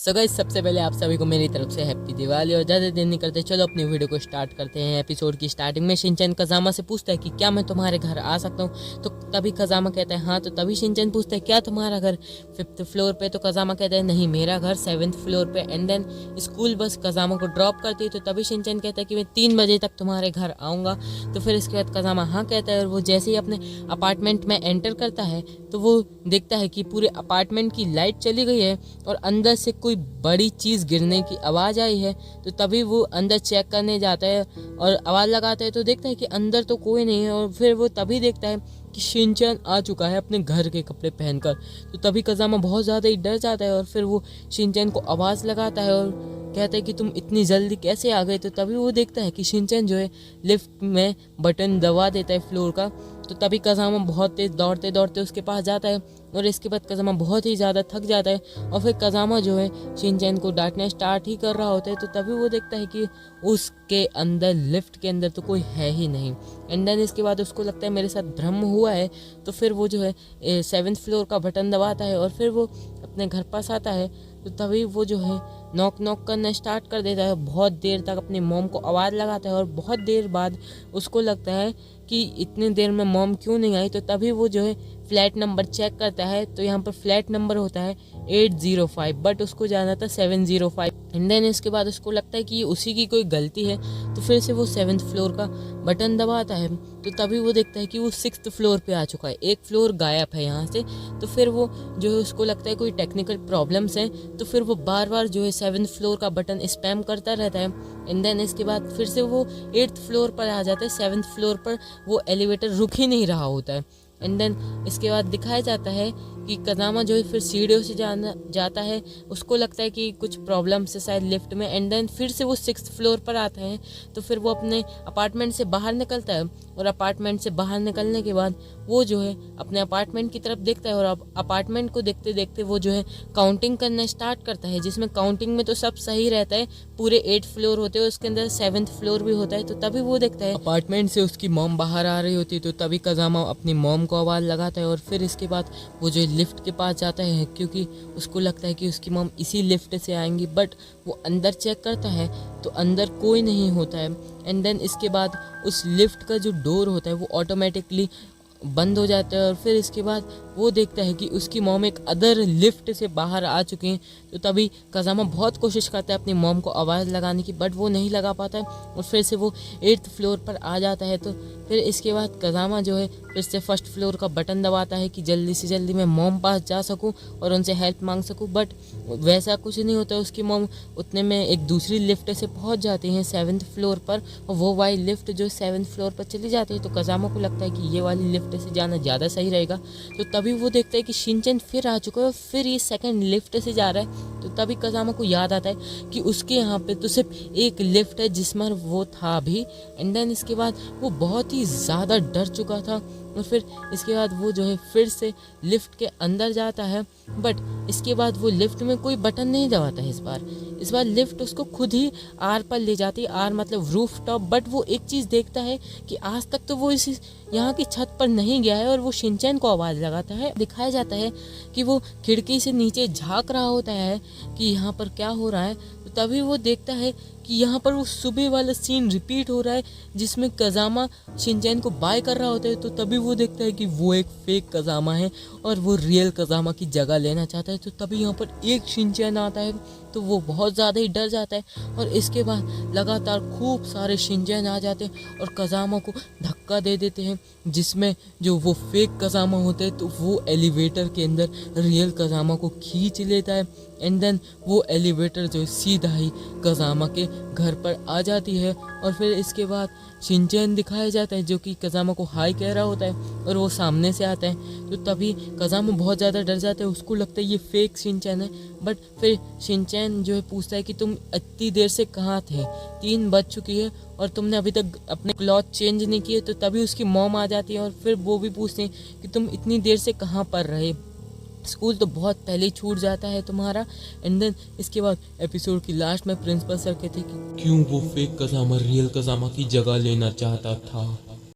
So guys, सबसे पहले आप सभी को मेरी तरफ से हैप्पी दिवाली। और ज़्यादा देर नहीं करते, चलो अपनी वीडियो को स्टार्ट करते हैं। एपिसोड की स्टार्टिंग में शिनचैन कज़ामा से पूछता है कि क्या मैं तुम्हारे घर आ सकता हूँ, तो तभी कज़ामा कहता है हाँ। तो तभी शिनचैन पूछता है क्या तुम्हारा घर 5th फ्लोर पे, तो कज़ामा कहता है नहीं, मेरा घर 7th फ्लोर पे। एंड देन स्कूल बस कज़ामा को ड्रॉप करती है, तो तभी शिनचैन कहता है कि मैं 3 बजे तक तुम्हारे घर आऊँगा। तो फिर इसके बाद कज़ामा हाँ कहता है, और वो जैसे ही अपने अपार्टमेंट में एंटर करता है तो वो देखता है कि पूरे अपार्टमेंट की लाइट चली गई है और अंदर से कोई बड़ी चीज़ गिरने की आवाज़ आई है। तो तभी वो अंदर चेक करने जाता है और आवाज़ लगाता है, तो देखता है कि अंदर तो कोई नहीं है। और फिर वो तभी देखता है कि शिनचैन आ चुका है अपने घर के कपड़े पहनकर। तो तभी कज़ामा बहुत ज़्यादा ही डर जाता है और फिर वो शिनचैन को आवाज़ लगाता है और कहता है कि तुम इतनी जल्दी कैसे आ गए। तो तभी वो देखता है कि शिनचैन जो है लिफ्ट में बटन दबा देता है फ्लोर का। तो तभी कज़ामा बहुत तेज़ दौड़ते दौड़ते उसके पास जाता है और इसके बाद कज़ामा बहुत ही ज़्यादा थक जाता है। और फिर कज़ामा जो है शिनचैन को डांटना स्टार्ट ही कर रहा होता है। तो तभी वो देखता है कि उसके अंदर लिफ्ट के अंदर तो कोई है ही नहीं। एंड देन इसके बाद उसको लगता है मेरे साथ भ्रम हुआ है। तो फिर वो जो है 7th फ्लोर का बटन दबाता है और फिर वो अपने घर पास आता है। तो तभी वो जो है नॉक नॉक करना स्टार्ट कर देता है। बहुत देर तक अपनी मॉम को आवाज़ लगाता है और बहुत देर बाद उसको लगता है कि इतनी देर में मॉम क्यों नहीं आई। तो तभी वो जो है फ्लैट नंबर चेक करता है, तो यहाँ पर फ्लैट नंबर होता है 805, बट उसको जाना था 705। एंड देन इसके बाद उसको लगता है कि ये उसी की कोई गलती है। तो फिर से वो 7th फ्लोर का बटन दबाता है। तो तभी वो देखता है कि वो 6th फ्लोर पे आ चुका है, एक फ्लोर गायब है यहाँ से। तो फिर वो जो है उसको लगता है कोई टेक्निकल प्रॉब्लम्स हैं। तो फिर वो बार बार जो है 7th फ्लोर का बटन स्पैम करता रहता है। एंड देन इसके बाद फिर से वो 8th फ्लोर पर आ जाता है। 7th फ्लोर पर वो एलिवेटर रुक ही नहीं रहा होता है। एंड देन इसके बाद दिखाया जाता है कि कज़ामा जो है फिर सीढ़ियों से जाता है। उसको लगता है कि कुछ प्रॉब्लम है शायद लिफ्ट में। एंड देन फिर से वो 6th फ्लोर पर आता है। तो फिर वो अपने अपार्टमेंट से बाहर निकलता है और अपार्टमेंट से बाहर निकलने के बाद वो जो है अपने अपार्टमेंट की तरफ देखता है और अब अपार्टमेंट को देखते देखते वो जो है काउंटिंग करना स्टार्ट करता है, जिसमें काउंटिंग में तो सब सही रहता है। पूरे 8 फ्लोर होते हैं, उसके अंदर 7th फ्लोर भी होता है। तो तभी वो देखता है अपार्टमेंट से उसकी मॉम बाहर आ रही होती है। तो तभी कज़ामा अपनी मॉम को आवाज़ लगाता है और फिर इसके बाद वो जो लिफ्ट के पास जाता है, क्योंकि उसको लगता है कि उसकी मॉम इसी लिफ्ट से आएंगी। बट वो अंदर चेक करता है तो अंदर कोई नहीं होता है। एंड देन इसके बाद उस लिफ्ट का जो डोर होता है वो ऑटोमेटिकली बंद हो जाता है। और फिर इसके बाद वो देखता है कि उसकी मॉम एक अदर लिफ्ट से बाहर आ चुकी हैं। तो तभी कज़ामा बहुत कोशिश करता है अपनी मॉम को आवाज़ लगाने की, बट वो नहीं लगा पाता है और फिर से वो 8th फ्लोर पर आ जाता है। तो फिर इसके बाद कज़ामा जो है फिर से 1st फ्लोर का बटन दबाता है कि जल्दी से जल्दी मैं मॉम पास जा सकूं और उनसे हेल्प मांग सकूं। बट वैसा कुछ नहीं होता। उसकी मॉम उतने में एक दूसरी लिफ्ट से पहुंच जाती हैं 7th फ्लोर पर, और वो वाली लिफ्ट जो 7th फ्लोर पर चली जाती है। तो कज़ामा को लगता है कि ये वाली लिफ्ट से जाना ज़्यादा सही रहेगा। तो तभी वो देखता है कि शिनचैन फिर आ चुका है और फिर ये 2nd लिफ्ट से जा रहा है। तो तभी कज़ामा को याद आता है कि उसके यहाँ पे तो सिर्फ एक लिफ्ट है जिसमें वो था भी। एंड देन इसके बाद वो बहुत ही ज़्यादा डर चुका था और फिर इसके बाद वो जो है फिर से लिफ्ट के अंदर जाता है। बट इसके बाद वो लिफ्ट में कोई बटन नहीं दबाता है। इस बार लिफ्ट उसको खुद ही आर पर ले जाती है, आर मतलब रूफ टॉप। बट वो एक चीज़ देखता है कि आज तक तो वो इस यहाँ की छत पर नहीं गया है और वो शिनचैन को आवाज़ लगाता है। दिखाया जाता है कि वो खिड़की से नीचे झांक रहा होता है कि यहाँ पर क्या हो रहा है। तो तभी वो देखता है कि यहाँ पर वो सुबह वाला सीन रिपीट हो रहा है जिसमें कज़ामा शिनचैन को बाय कर रहा होता है। तो तभी वो देखता है कि वो एक फेक कज़ामा है और वो रियल कज़ामा की जगह लेना चाहता है। तो तभी यहाँ पर एक शिनचैन आता है तो वो बहुत ज़्यादा ही डर जाता है और इसके बाद लगातार खूब सारे शिनचैन आ जाते हैं और कज़ामा को धक्का दे देते हैं, जिसमें जो वो फेक कज़ामा होते हैं तो वो एलिवेटर के अंदर रियल कज़ामा को खींच लेता है। एंड देन वो एलिवेटर जो सीधा ही कज़ामा के घर पर आ जाती है और फिर इसके बाद शिनचैन दिखाया जाता है जो कि कज़ामा को हाई कह रहा होता है और वो सामने से आता है। तो तभी कज़ामा बहुत ज़्यादा डर जाता है, उसको लगता है ये फेक शिनचैन है। बट फिर शिनचैन जो है पूछता है कि तुम इतनी देर से कहाँ थे, 3 बज चुकी है और तुमने अभी तक अपने क्लॉथ चेंज नहीं किए। तो तभी उसकी मॉम आ जाती है और फिर वो भी पूछते हैं कि तुम इतनी देर से कहाँ पर रहे, स्कूल तो बहुत पहले ही छूट जाता है तुम्हारा। एंड देन इसके बाद एपिसोड की लास्ट में प्रिंसिपल सर कहते हैं कि क्यों वो फेक कज़ामा रियल कज़ामा की जगह लेना चाहता था।